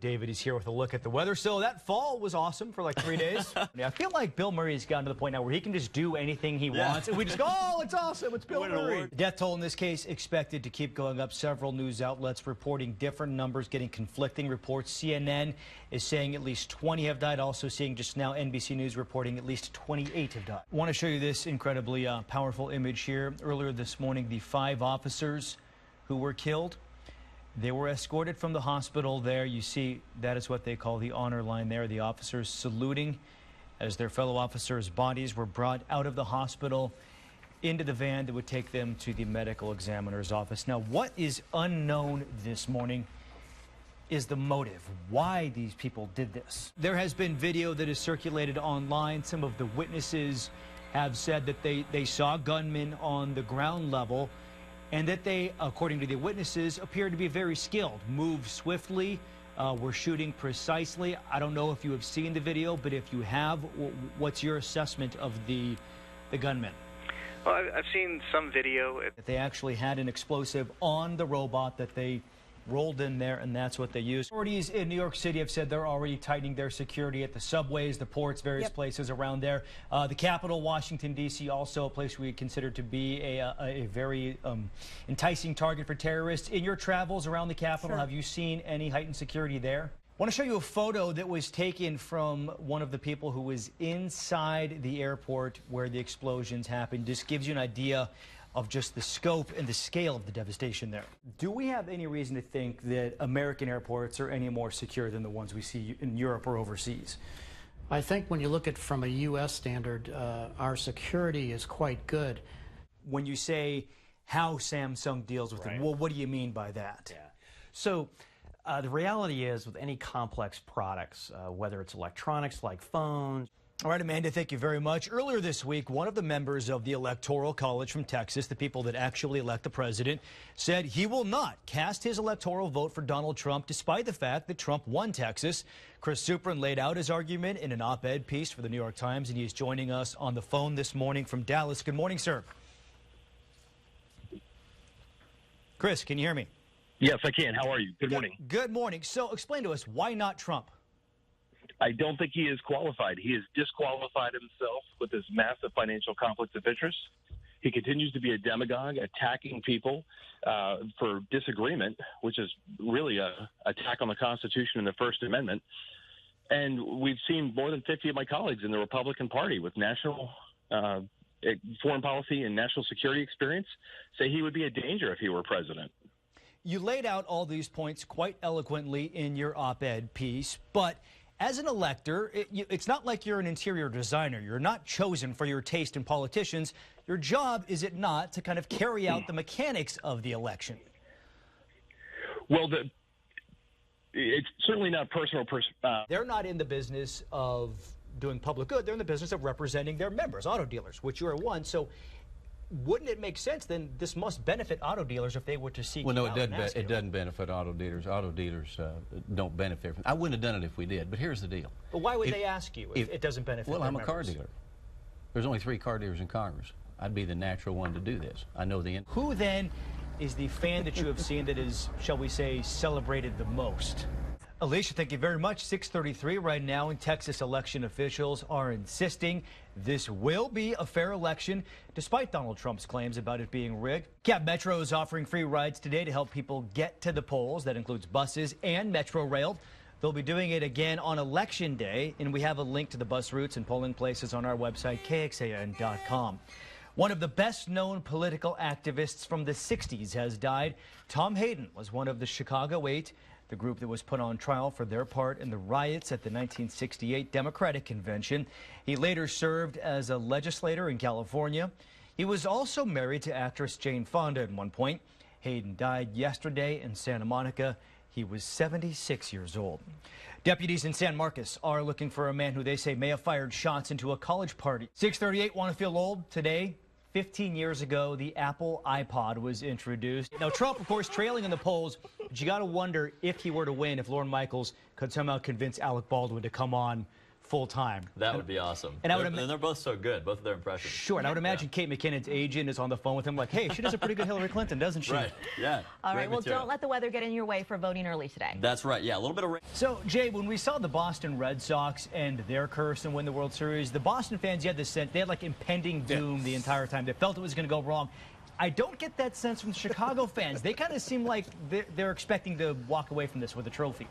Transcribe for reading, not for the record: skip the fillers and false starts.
David is here with a look at the weather. So that fall was awesome for like 3 days. I feel like Bill Murray has gotten to the point now where he can just do anything he wants. And we just go, oh, it's awesome. It's Bill Murray. The death toll in this case expected to keep going up. Several news outlets reporting different numbers, getting conflicting reports. CNN is saying at least 20 have died. Also seeing just now NBC News reporting at least 28 have died. I want to show you this incredibly powerful image here. Earlier this morning, the 5 officers who were killed, they were escorted from the hospital there. You see, that is what they call the honor line there. The officers saluting as their fellow officers' bodies were brought out of the hospital into the van that would take them to the medical examiner's office. Now, what is unknown this morning is the motive, why these people did this. There has been video that is circulated online. Some of the witnesses have said that they saw gunmen on the ground level, and that they, according to the witnesses, appear to be very skilled, move swiftly, were shooting precisely. I don't know if you have seen the video, but if you have, what's your assessment of the gunmen? Well, I've seen some video. They actually had an explosive on the robot that they rolled in there, and that's what they used. Authorities in New York City have said they're already tightening their security at the subways, the ports, various places around there. The capital, Washington, D.C., also a place we consider to be a very enticing target for terrorists. In your travels around the capital, have you seen any heightened security there? I want to show you a photo that was taken from one of the people who was inside the airport where the explosions happened. Just gives you an idea of just the scope and the scale of the devastation there. Do we have any reason to think that American airports are any more secure than the ones we see in Europe or overseas? I think when you look at from a U.S. standard, our security is quite good. When you say how Samsung deals with it, well, what do you mean by that? Yeah. So the reality is with any complex products, whether it's electronics like phones. All right, Amanda, thank you very much. Earlier this week, one of the members of the Electoral College from Texas, the people that actually elect the president, said he will not cast his electoral vote for Donald Trump, despite the fact that Trump won Texas. Chris Supran laid out his argument in an op-ed piece for the New York Times, and he is joining us on the phone this morning from Dallas. Good morning, sir. Chris, can you hear me? Yes, I can. How are you? Good morning. Good morning. So explain to us, why not Trump? I don't think he is qualified. He has disqualified himself with his massive financial conflict of interest. He continues to be a demagogue, attacking people for disagreement, which is really an attack on the Constitution and the First Amendment. And we've seen more than 50 of my colleagues in the Republican Party with national foreign policy and national security experience say he would be a danger if he were president. You laid out all these points quite eloquently in your op-ed piece, but as an elector, it's not like you're an interior designer. You're not chosen for your taste in politicians. Your job, is it not, to kind of carry out the mechanics of the election? Well, it's certainly not personal. They're not in the business of doing public good. They're in the business of representing their members, auto dealers, which you are one. So wouldn't it make sense then this must benefit auto dealers if they were to seek? Well, no, it doesn't benefit auto dealers. Auto dealers don't benefit from it. I wouldn't have done it if we did, but here's the deal. But why would they ask you if it doesn't benefit Well, their I'm a car members? dealer. There's only 3 car dealers in Congress. I'd be the natural one to do this. I know the... Who then is the fan that you have seen that is, shall we say, celebrated the most? Alicia, thank you very much. 6:33 right now, and Texas election officials are insisting this will be a fair election, despite Donald Trump's claims about it being rigged. Cab Metro is offering free rides today to help people get to the polls. That includes buses and Metro Rail. They'll be doing it again on Election Day, and we have a link to the bus routes and polling places on our website, KXAN.com. One of the best-known political activists from the 60s has died. Tom Hayden was one of the Chicago 8, the group that was put on trial for their part in the riots at the 1968 Democratic Convention. He later served as a legislator in California. He was also married to actress Jane Fonda at one point. Hayden died yesterday in Santa Monica. He was 76 years old. Deputies in San Marcos are looking for a man who they say may have fired shots into a college party. 6:38, want to feel old? Today, 15 years ago, the Apple iPod was introduced. Now, Trump, of course, trailing in the polls, but you got to wonder if he were to win, if Lorne Michaels could somehow convince Alec Baldwin to come on full time. That would be awesome. And they're both so good, both of their impressions. Sure, and I would imagine Kate McKinnon's agent is on the phone with him like, hey, she does a pretty good Hillary Clinton, doesn't she? Right, yeah. All right, well, don't let the weather get in your way for voting early today. That's right, yeah, a little bit of rain. So, Jay, when we saw the Boston Red Sox end their curse and win the World Series, the Boston fans, you had this sense, they had like impending doom the entire time. They felt it was going to go wrong. I don't get that sense from the Chicago fans. They kind of seem like they're expecting to walk away from this with a trophy.